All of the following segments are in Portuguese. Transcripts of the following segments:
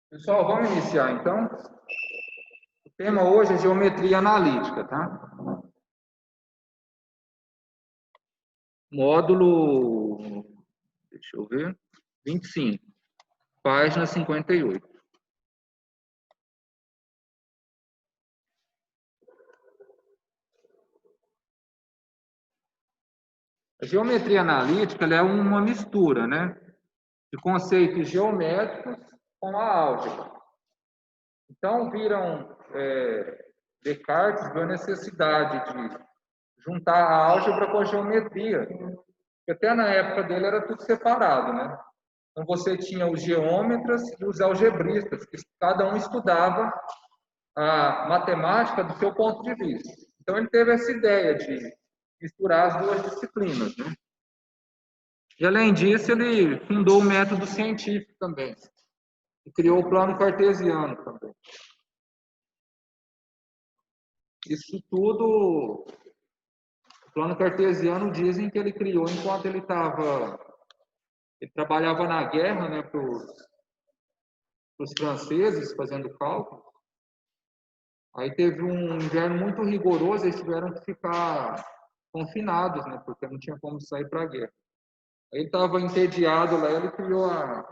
Pessoal, vamos iniciar então. O tema hoje é geometria analítica, tá? Módulo, deixa eu ver, 25, página 58. A geometria analítica ela é uma mistura, né, de conceitos geométricos com a álgebra. Então, Descartes viu a necessidade de juntar a álgebra com a geometria, porque até na época dele era tudo separado, né? Então, você tinha os geômetras e os algebristas, que cada um estudava a matemática do seu ponto de vista. Então, ele teve essa ideia de misturar as duas disciplinas, né? E, além disso, ele fundou o método científico também, e criou o plano cartesiano também. Isso tudo, o plano cartesiano dizem que ele criou enquanto ele trabalhava na guerra, né, para os franceses, fazendo cálculo. Aí teve um inverno muito rigoroso, eles tiveram que ficar confinados, né, porque não tinha como sair para a guerra. Aí ele estava entediado lá, ele criou o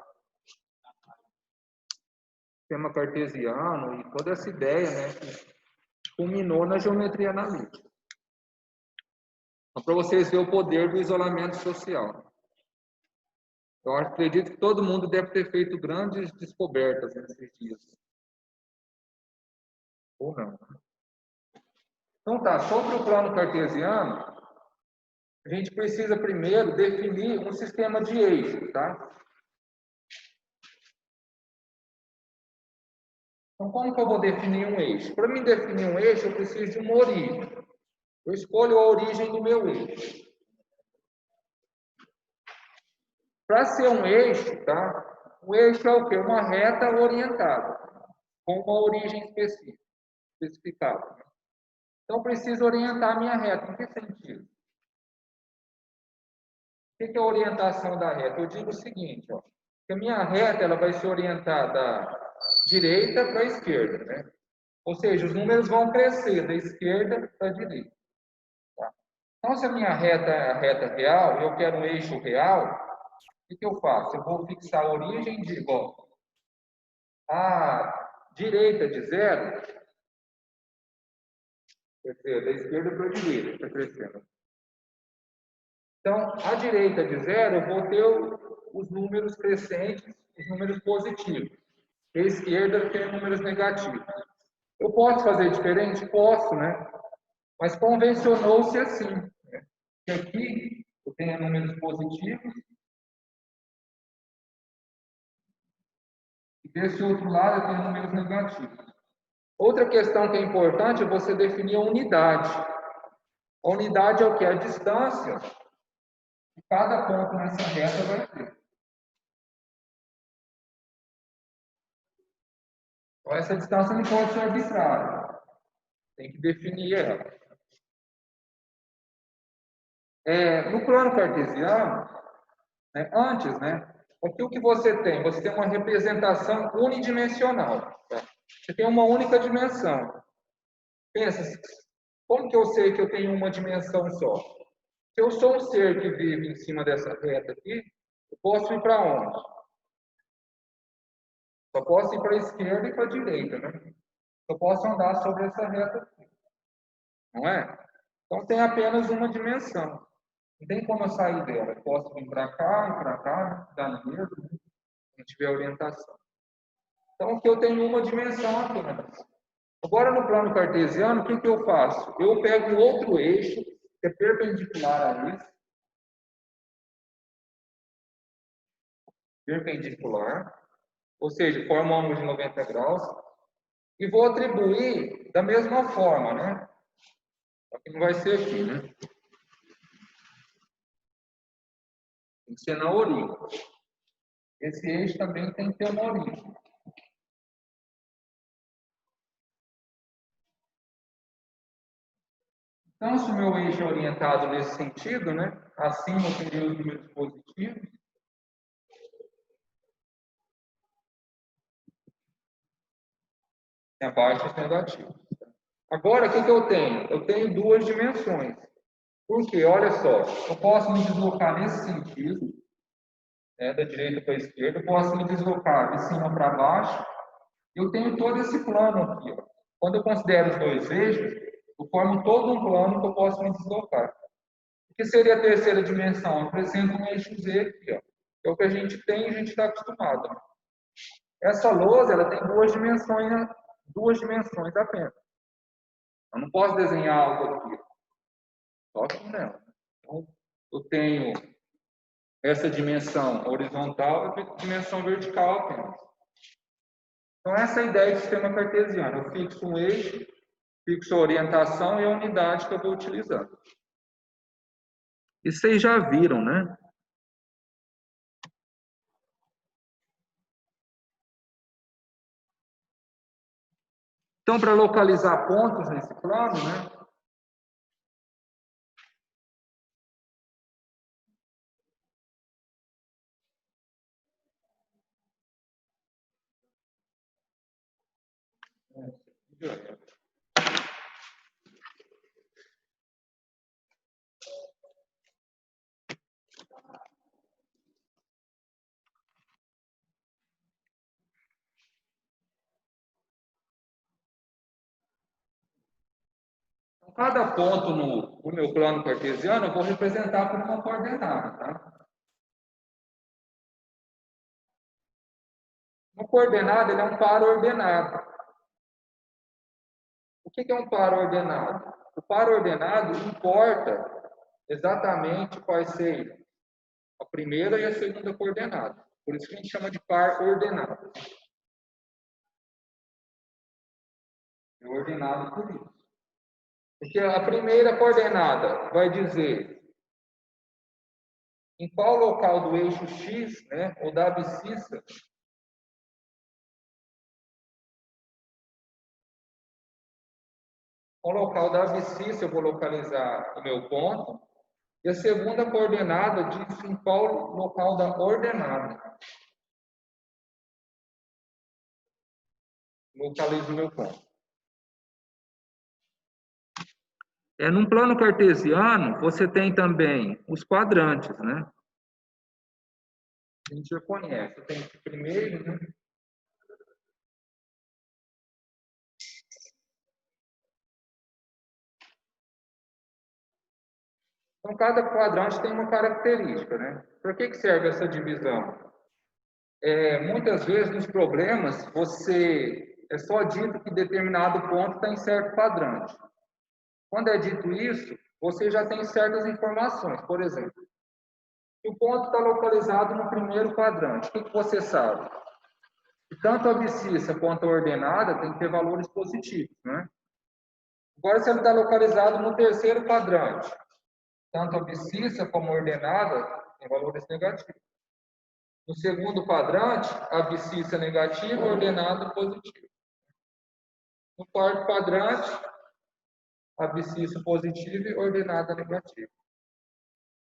sistema cartesiano e toda essa ideia, né, que culminou na geometria analítica. Então, para vocês verem o poder do isolamento social. Eu acredito que todo mundo deve ter feito grandes descobertas nesses dias. Ou não. Então tá, sobre o plano cartesiano, a gente precisa primeiro definir um sistema de eixos, tá? Então, como que eu vou definir um eixo? Para mim definir um eixo, eu preciso de uma origem. Eu escolho a origem do meu eixo. Para ser um eixo, tá? O eixo é o quê? Uma reta orientada, com uma origem especificada. Então, eu preciso orientar a minha reta. Em que sentido? O que é a orientação da reta? Eu digo o seguinte, ó, que a minha reta ela vai se orientar da direita para a esquerda, né? Ou seja, os números vão crescer da esquerda para a direita. Tá? Então, se a minha reta é a reta real, e eu quero um eixo real, o que eu faço? Eu vou fixar a origem de igual a direita de zero, quer dizer, da esquerda para a direita, está crescendo. Então, à direita de zero, eu vou ter os números crescentes, os números positivos. E à esquerda, eu tenho números negativos. Eu posso fazer diferente? Posso, né? Mas convencionou-se assim, né? Que aqui eu tenho números positivos e desse outro lado eu tenho números negativos. Outra questão que é importante é você definir a unidade. A unidade é o que? A distância que cada ponto nessa reta vai ter. Então, essa distância não pode ser arbitrária. Tem que definir ela. No plano cartesiano, né, antes, né, aqui o que você tem? Você tem uma representação unidimensional. Tá? Você tem uma única dimensão. Pensa, como que eu sei que eu tenho uma dimensão só? Se eu sou um ser que vive em cima dessa reta aqui, eu posso ir para onde? Só posso ir para a esquerda e para a direita, né? Eu posso andar sobre essa reta aqui. Não é? Então tem apenas uma dimensão. Não tem como eu sair dela. Eu posso vir para cá, dar no mesmo, se não tiver orientação. Então aqui eu tenho uma dimensão apenas. Agora no plano cartesiano, o que eu faço? Eu pego outro eixo, que é perpendicular a isso. Perpendicular. Ou seja, forma um ângulo de 90 graus. E vou atribuir da mesma forma, né? que não vai ser aqui, né? Tem que ser na origem. Esse eixo também tem que ter uma origem. Então, se o meu eixo é orientado nesse sentido, né? Acima eu teria os números positivos. E abaixo os negativos. Agora, o que eu tenho? Eu tenho duas dimensões. Por quê? Olha só, eu posso me deslocar nesse sentido, né, da direita para a esquerda, eu posso me deslocar de cima para baixo. Eu tenho todo esse plano aqui. Ó. Quando eu considero os dois eixos, eu formo todo um plano que eu posso me deslocar. O que seria a terceira dimensão? Eu apresento um eixo Z aqui, ó. É o que a gente tem e a gente está acostumado. Essa lousa ela tem duas dimensões apenas. Eu não posso desenhar algo aqui, só aqui nela. Então, eu tenho essa dimensão horizontal e a dimensão vertical apenas. Então, essa é a ideia do sistema cartesiano. Eu fixo um eixo, fixo a orientação e a unidade que eu vou utilizando. Isso vocês já viram, né? Então, para localizar pontos nesse plano, né? Cada ponto no meu plano cartesiano eu vou representar por uma coordenada, tá? Uma coordenada ele é um par ordenado. O que é um par ordenado? O par ordenado importa exatamente quais sejam a primeira e a segunda coordenada. Por isso que a gente chama de par ordenado. É ordenado por isso. Porque a primeira coordenada vai dizer em qual local do eixo X, né, ou da abscissa, qual local da abscissa eu vou localizar o meu ponto, e a segunda coordenada diz em qual local da ordenada localizo o meu ponto. Num plano cartesiano, você tem também os quadrantes, né? A gente já conhece. Tem o primeiro, né? Então, cada quadrante tem uma característica, né? Para que serve essa divisão? Muitas vezes, nos problemas, é só dito que determinado ponto está em certo quadrante. Quando é dito isso, você já tem certas informações. Por exemplo, se o ponto está localizado no primeiro quadrante, o que você sabe? Que tanto a abscissa quanto a ordenada tem que ter valores positivos, né? Agora, se ele está localizado no terceiro quadrante, tanto a abscissa como a ordenada tem valores negativos. No segundo quadrante, a abscissa negativa, a ordenada positiva. No quarto quadrante, a abscissa positiva e ordenada negativa.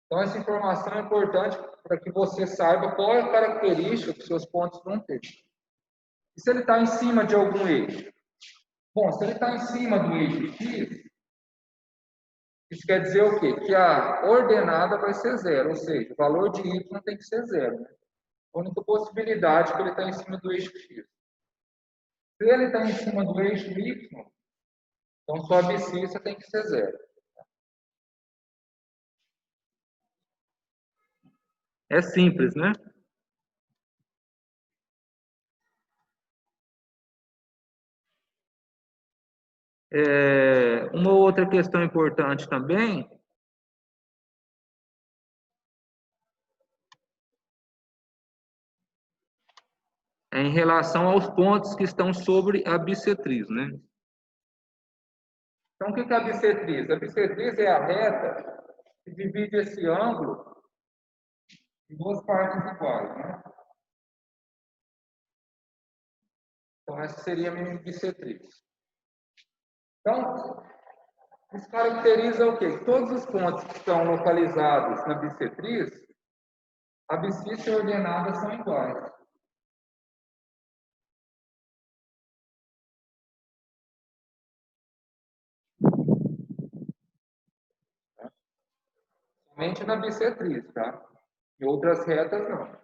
Então, essa informação é importante para que você saiba qual é a característica que seus pontos vão ter. E se ele está em cima de algum eixo? Bom, se ele está em cima do eixo X, isso quer dizer o quê? Que a ordenada vai ser zero, ou seja, o valor de Y tem que ser zero. Né? A única possibilidade é que ele está em cima do eixo X. Se ele está em cima do eixo Y, então sua abscissa tem que ser zero. É simples, né? Uma outra questão importante também é em relação aos pontos que estão sobre a bissetriz, né? Então, o que é a bissetriz? A bissetriz é a reta que divide esse ângulo em duas partes iguais, né? Então, essa seria a minha bissetriz. Então, isso caracteriza o quê? Todos os pontos que estão localizados na bissetriz, a abscissa e a ordenada são iguais. Somente na bissetriz, tá? Em outras retas, não.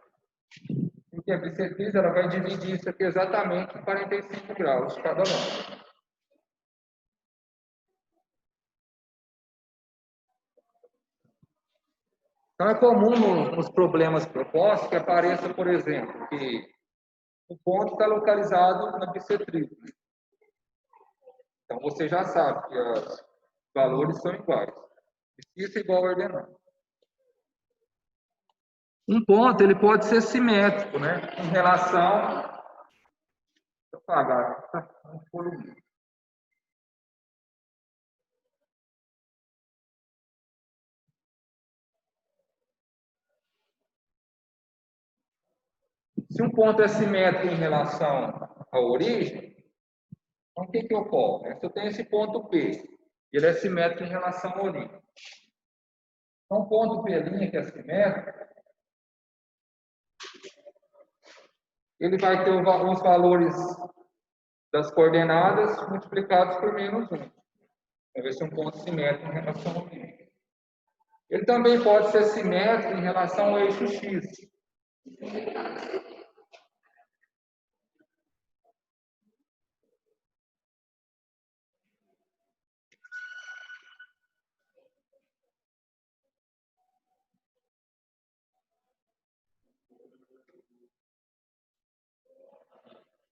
Porque a bissetriz ela vai dividir isso aqui exatamente em 45 graus de cada lado. Então, é comum nos problemas propostos que apareça, por exemplo, que o ponto está localizado na bissetriz. Então, você já sabe que os valores são iguais. Isso é igual a ordenado. Um ponto ele pode ser simétrico, né? Em relação. Deixa eu apagar. Tá? Se um ponto é simétrico em relação à origem, então o que ocorre? Se eu tenho esse ponto P, ele é simétrico em relação à origem. Então, o ponto P' que é simétrico, ele vai ter os valores das coordenadas multiplicados por menos 1. Vai ver se é um ponto simétrico em relação ao origem. Ele também pode ser simétrico em relação ao eixo X.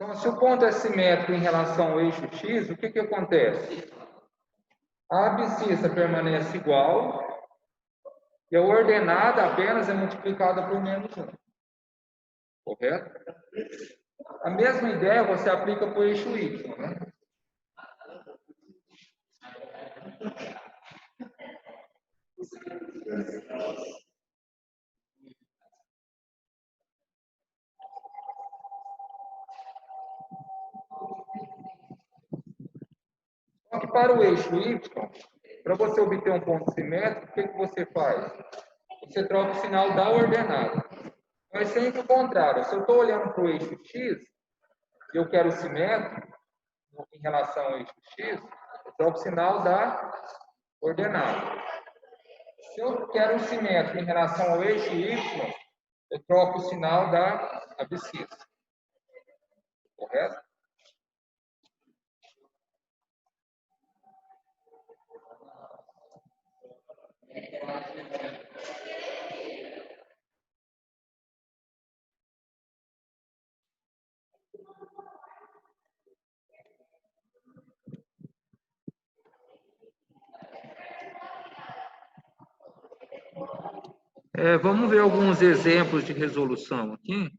Então, se o ponto é simétrico em relação ao eixo X, o que acontece? A abscissa permanece igual e a ordenada apenas é multiplicada por menos 1. Correto? A mesma ideia você aplica para o eixo Y, né? Só que para o eixo Y, para você obter um ponto simétrico, o que você faz? Você troca o sinal da ordenada. Então, é sempre o contrário. Se eu estou olhando para o eixo X, e eu quero simétrico em relação ao eixo X, eu troco o sinal da ordenada. Se eu quero um simétrico em relação ao eixo Y, eu troco o sinal da abscissa. Correto? Vamos ver alguns exemplos de resolução aqui.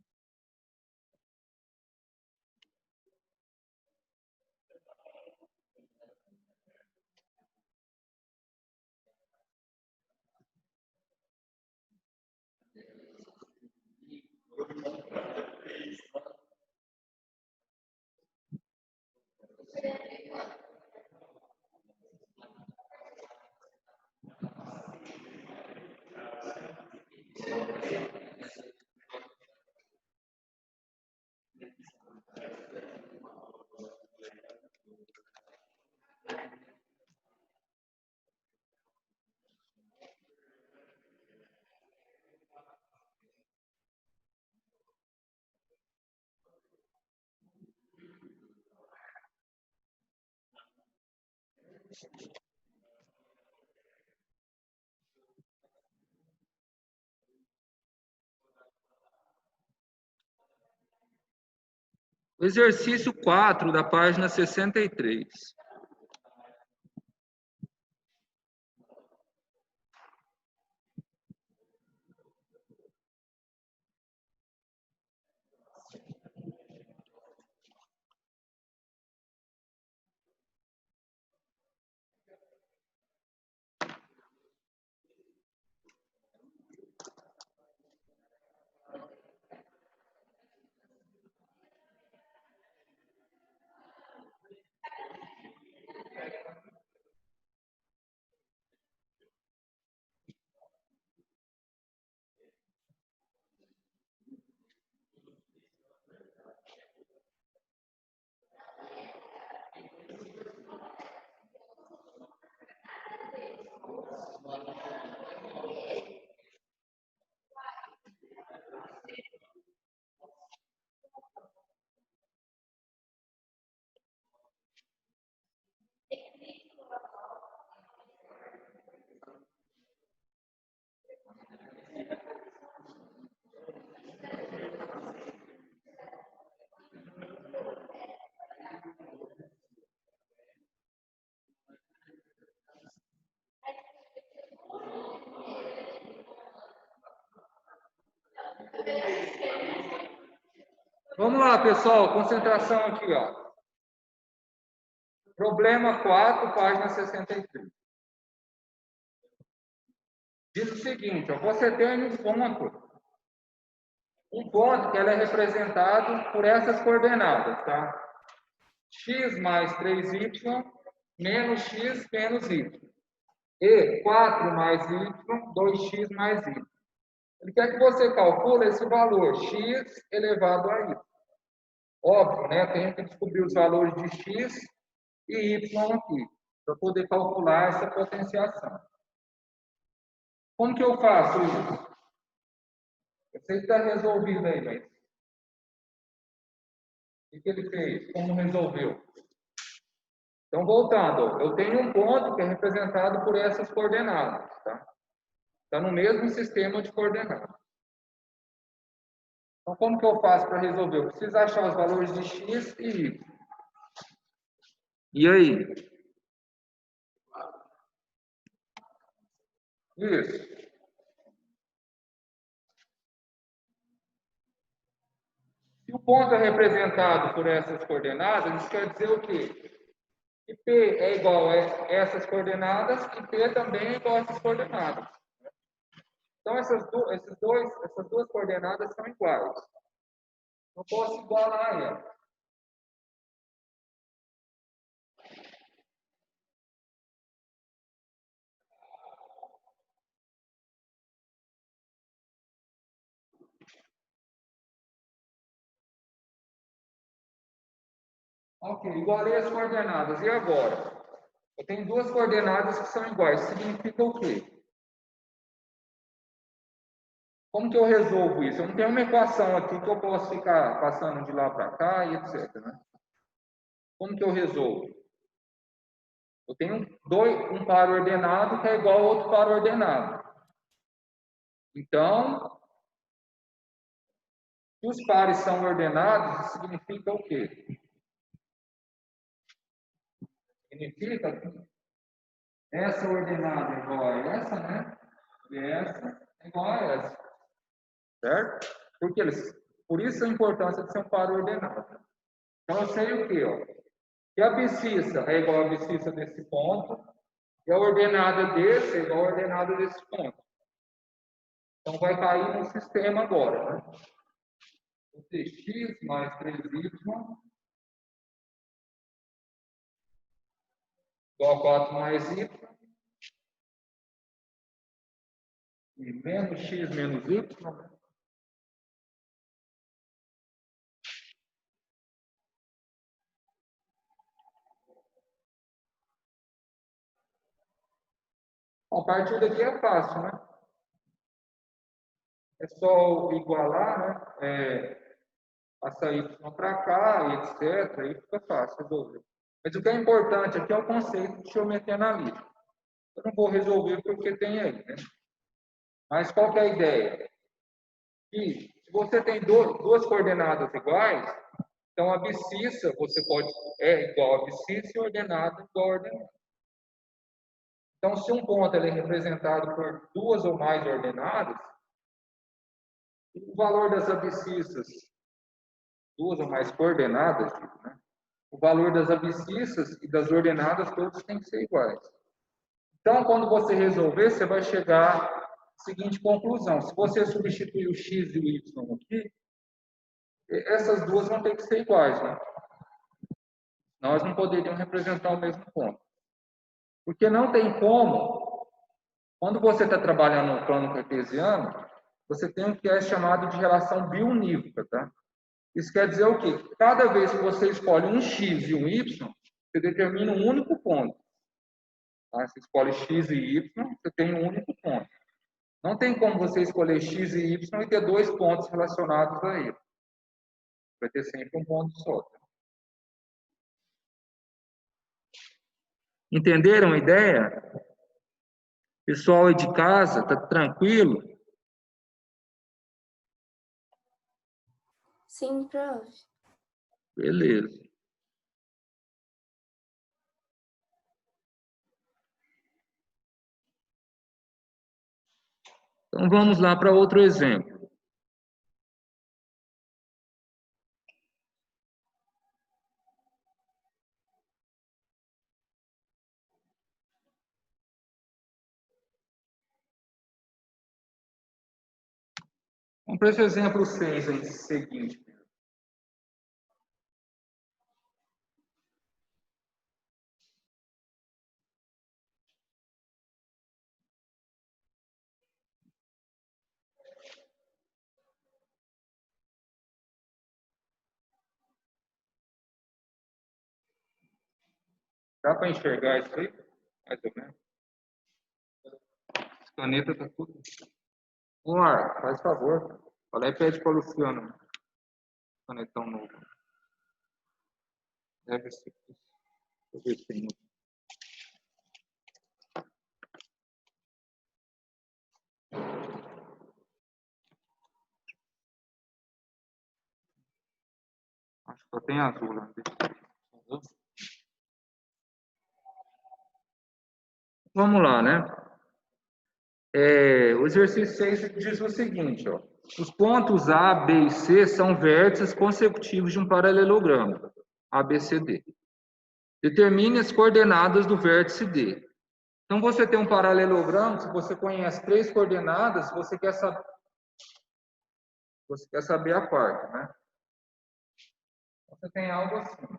O exercício 4 da página 63. Vamos lá, pessoal, concentração aqui, ó. Problema 4, página 63. Diz o seguinte, ó, você tem um ponto que ele é representado por essas coordenadas, tá? X mais 3y menos x menos y. E 4 mais y, 2x mais y. Ele quer que você calcule esse valor, x elevado a y. Óbvio, né? Tem que descobrir os valores de x e y aqui, para poder calcular essa potenciação. Como que eu faço isso? Eu sei que está resolvido aí, mas o que ele fez? Como resolveu? Então, voltando, eu tenho um ponto que é representado por essas coordenadas, tá? Está no mesmo sistema de coordenadas. Então, como que eu faço para resolver? Eu preciso achar os valores de x e y. E aí? Isso. Se o ponto é representado por essas coordenadas, isso quer dizer o quê? Que P é igual a essas coordenadas e P também é igual a essas coordenadas. Então, essas duas coordenadas são iguais. Não posso igualar elas. Ok, igualei as coordenadas. E agora? Eu tenho duas coordenadas que são iguais. Significa o quê? Como que eu resolvo isso? Eu não tenho uma equação aqui que eu posso ficar passando de lá para cá e etc. Né? Como que eu resolvo? Eu tenho um par ordenado que é igual a outro par ordenado. Então, se os pares são ordenados, isso significa o quê? Significa que essa ordenada é igual a essa, né? E essa é igual a essa. Certo? Por isso a importância de ser um par ordenado. Então, eu sei o quê? Ó? Que a abscissa é igual a abscissa desse ponto, e a ordenada desse é igual a ordenada desse ponto. Então, vai cair no sistema agora. Né? Vou ter x mais 3y igual a 4 mais y e menos x menos y. Bom, a partir daqui é fácil, né? É só igualar, né? Passar y para cá, e etc. Aí fica fácil resolver. Mas o que é importante aqui é o conceito de geometria analítica. Eu não vou resolver porque tem aí, né? Mas qual que é a ideia? Que se você tem duas coordenadas iguais, então a abscissa é igual a abscissa e ordenada igual a ordenada. Então, se um ponto é representado por duas ou mais ordenadas, o valor das abscissas, duas ou mais coordenadas, né? O valor das abscissas e das ordenadas todos têm que ser iguais. Então, quando você resolver, você vai chegar à seguinte conclusão. Se você substituir o x e o y aqui, essas duas vão ter que ser iguais, né? Nós não poderíamos representar o mesmo ponto. Porque não tem como, quando você está trabalhando no plano cartesiano, você tem o que é chamado de relação biunívoca, tá? Isso quer dizer o quê? Cada vez que você escolhe um x e um y, você determina um único ponto. Tá? Você escolhe x e y, você tem um único ponto. Não tem como você escolher x e y e ter dois pontos relacionados a ele. Vai ter sempre um ponto só. Entenderam a ideia? Pessoal aí de casa, tá tranquilo? Sim, prof. Beleza. Então vamos lá para outro exemplo. Vamos para esse exemplo 6 aí, seguinte. Dá para enxergar isso aí? Mais ou menos. As canetas tá tudo. Ô, Ar, faz favor. Fala aí, pede para o Luciano. Canetão novo. Deve ser. Deixa eu ver se tem. Acho que só tem azul lá. Vamos lá, né? O exercício 6 diz o seguinte, ó. Os pontos A, B e C são vértices consecutivos de um paralelogramo, ABCD. Determine as coordenadas do vértice D. Então, você tem um paralelogramo, se você conhece 3 coordenadas, você quer saber a quarta, né? Você tem algo assim.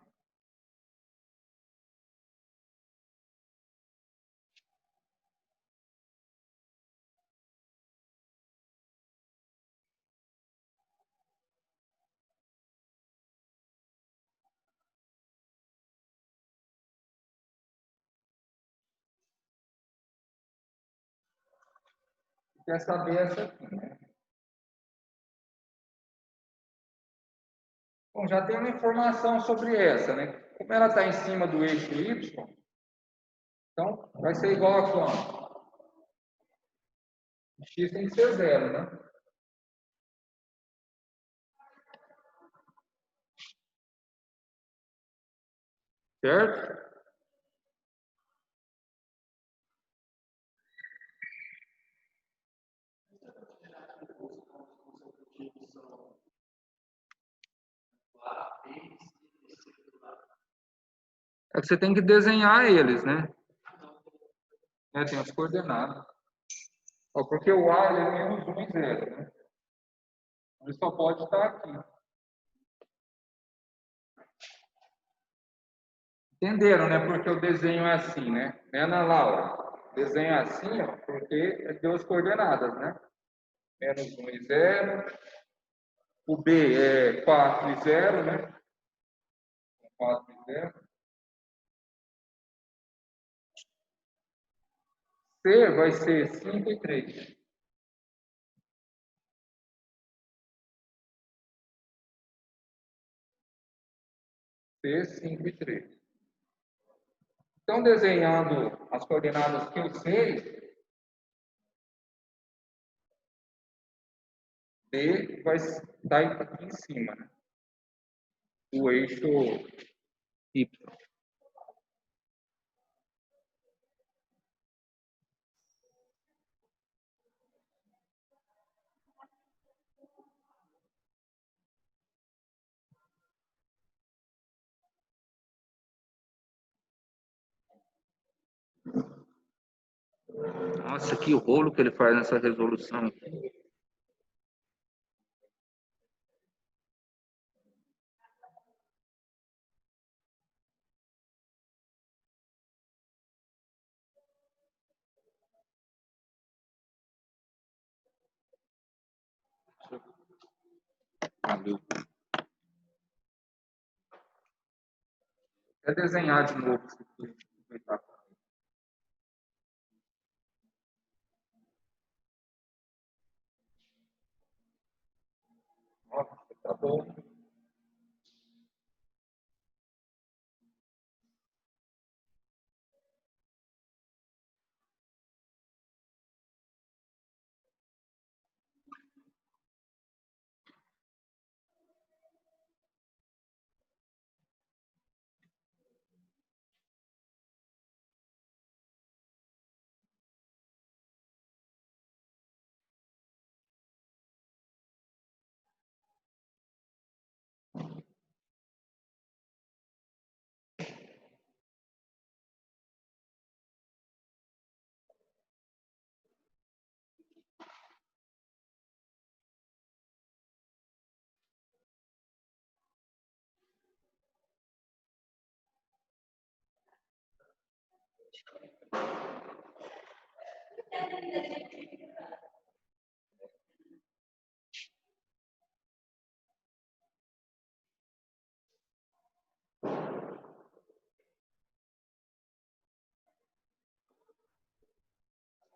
Você quer saber essa aqui, né? Bom, já tem uma informação sobre essa, né? Como ela está em cima do eixo Y, então vai ser igual a quanto? X tem que ser 0, né? Certo? É que você tem que desenhar eles, né? Tem as coordenadas. Ó, porque o A ele é menos 1 e 0, né? Ele só pode estar aqui. Entenderam, né? Porque o desenho é assim, né? Né, Ana Laura? O desenho é assim, ó, porque é duas coordenadas, né? Menos 1 e 0. O B é 4 e 0, né? 4 e 0. C vai ser 5 e 3. C, 5 e 3. Então, desenhando as coordenadas que eu sei, D vai estar aqui em cima, né? O eixo Y. Nossa, que rolo que ele faz nessa resolução. Valeu. Quer desenhar de novo? Nossa, tá bom.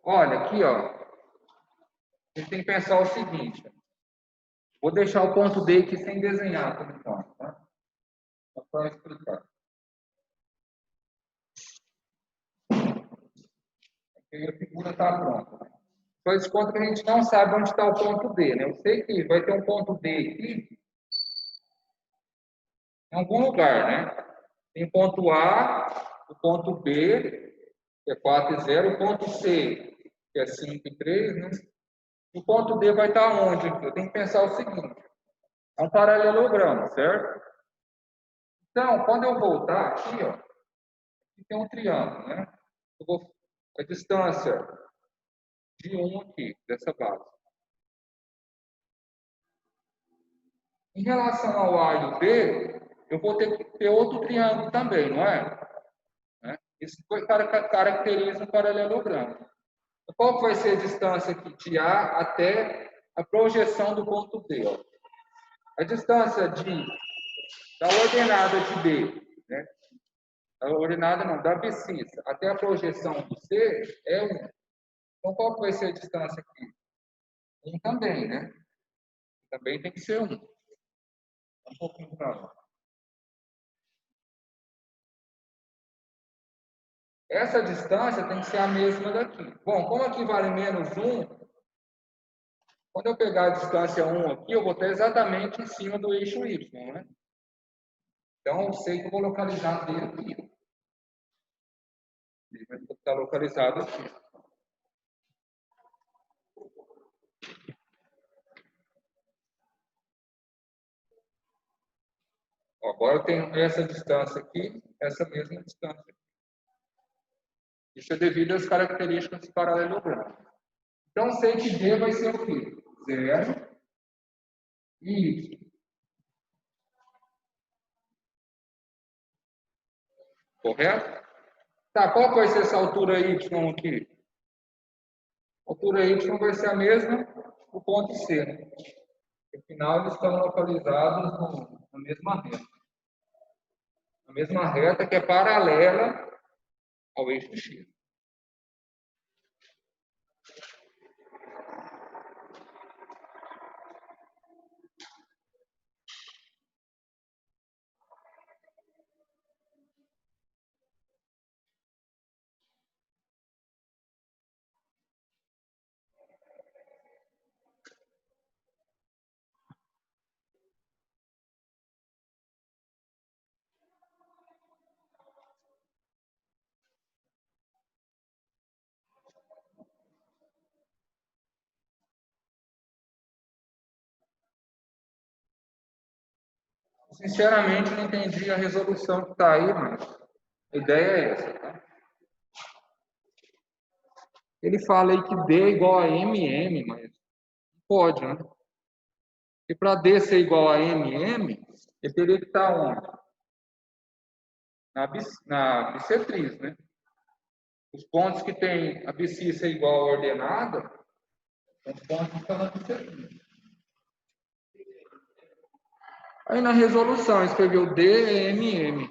Olha, aqui, ó, a gente tem que pensar o seguinte. Vou deixar o ponto D aqui sem desenhar, por enquanto, tá? Só para explicar. Aqui a figura está pronta. Faz de conta que a gente não sabe onde está o ponto D, né? Eu sei que vai ter um ponto D aqui em algum lugar, né? Tem o ponto A, o ponto B, que é 4 e 0, o ponto C, que é 5 e 3, né? O ponto D vai estar onde aqui? Eu tenho que pensar o seguinte: é um paralelogramo, certo? Então, quando eu voltar aqui, ó, aqui tem um triângulo, né? A distância de 1 aqui, dessa base. Em relação ao A e o B, eu vou ter que ter outro triângulo também, não é? Isso caracteriza um paralelogramo. Qual vai ser a distância aqui de A até a projeção do ponto D? Ó? A distância da ordenada de B, né? Da ordenada não, da abscissa até a projeção do C é 1. Então, qual vai ser a distância aqui? 1 também, né? Também tem que ser 1. Um pouquinho para lá. Essa distância tem que ser a mesma daqui. Bom, como aqui vale menos 1, quando eu pegar a distância 1 aqui, eu vou estar exatamente em cima do eixo Y, né? Então, eu sei que eu vou localizar dele aqui. Ele vai estar localizado aqui. Agora eu tenho essa distância aqui, essa mesma distância. Isso é devido às características do paralelogramo. Então, sei que D vai ser o quê? 0 e Y. Correto? Tá, qual vai ser essa altura Y aqui? A altura Y vai ser a mesma do ponto C, né? Afinal, eles estão localizados na mesma reta. Na mesma reta que é paralela ao eixo X. Sinceramente, não entendi a resolução que está aí, mas a ideia é essa, tá? Ele fala aí que D é igual a MM, mas não pode, né? E para D ser igual a MM, ele teria que estar onde? Na bissetriz, né? Os pontos que tem a abscissa igual a ordenada, são os pontos que estão na bissetriz. Aí na resolução escreveu D é MM.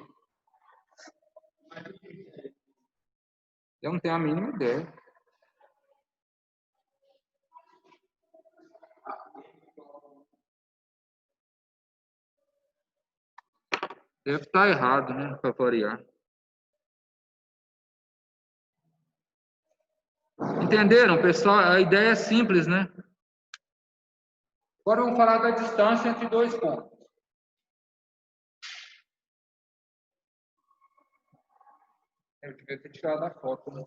Eu não tenho a mínima ideia. Deve estar errado, né? Para variar. Entenderam, pessoal? A ideia é simples, né? Agora vamos falar da distância entre dois pontos. Eu devia ter tirado a foto, né?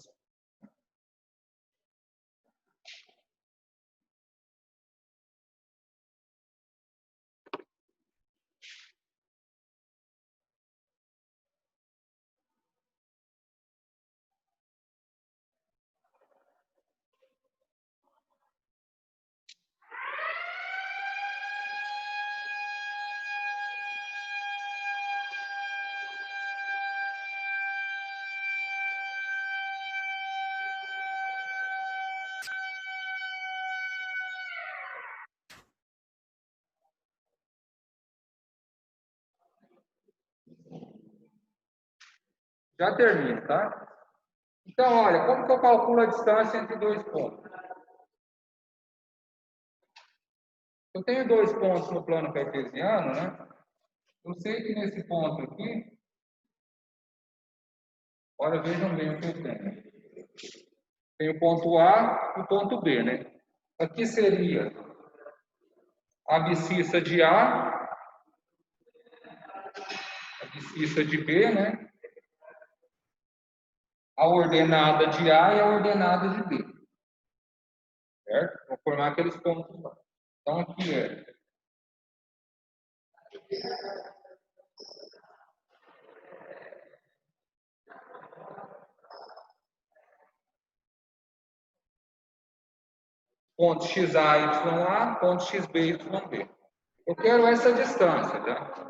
Já termino, tá? Então, olha, como que eu calculo a distância entre dois pontos? Eu tenho dois pontos no plano cartesiano, né? Eu sei que nesse ponto aqui, olha, vejam bem o que eu tenho. Tem o ponto A e o ponto B, né? Aqui seria a abscissa de A, a abscissa de B, né? A ordenada de A e a ordenada de B. Certo? Vou formar aqueles pontos lá. Então, aqui é ponto XA, YA, ponto XB, YB. Eu quero essa distância, tá?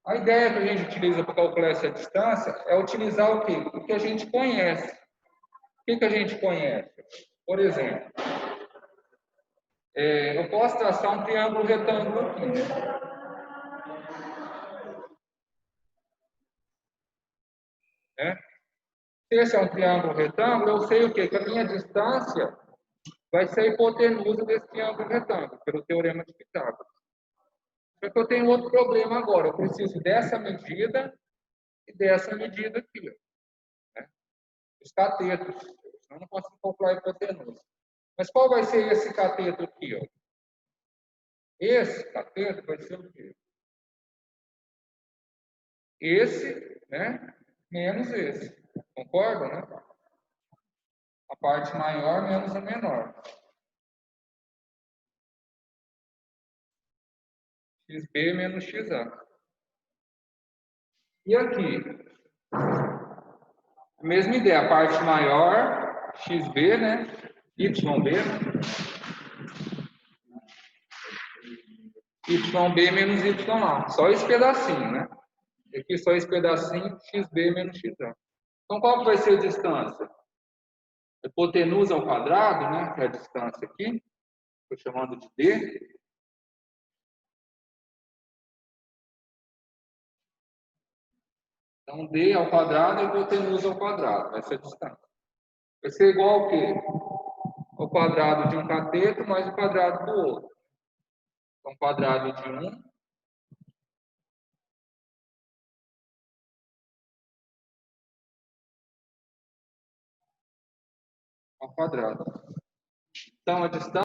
A ideia que a gente utiliza para calcular essa distância é utilizar o quê? O que a gente conhece. O que a gente conhece? Por exemplo, eu posso traçar um triângulo retângulo aqui, né? Se esse é um triângulo retângulo, eu sei o quê? Que a minha distância vai ser a hipotenusa desse triângulo retângulo, pelo teorema de Pitágoras. Só que eu tenho outro problema agora. Eu preciso dessa medida e dessa medida aqui, né? Os catetos. Eu não posso calcular a hipotenusa. Mas qual vai ser esse cateto aqui, ó? Esse cateto vai ser o quê? Esse, né? Menos esse. Concorda, né? A parte maior menos a menor. XB menos XA. E aqui? A mesma ideia. A parte maior, XB, né? YB, né? YB menos YA. Só esse pedacinho, né? Aqui só esse pedacinho, XB menos XA. Então, qual que vai ser a distância? Hipotenusa ao quadrado, né? Que é a distância aqui. Estou chamando de D. Então, D ao quadrado é hipotenusa ao quadrado. Vai ser a distância. Vai ser igual ao quê? Ao quadrado de um cateto mais o quadrado do outro. Então, quadrado de um ao quadrado. Então, a distância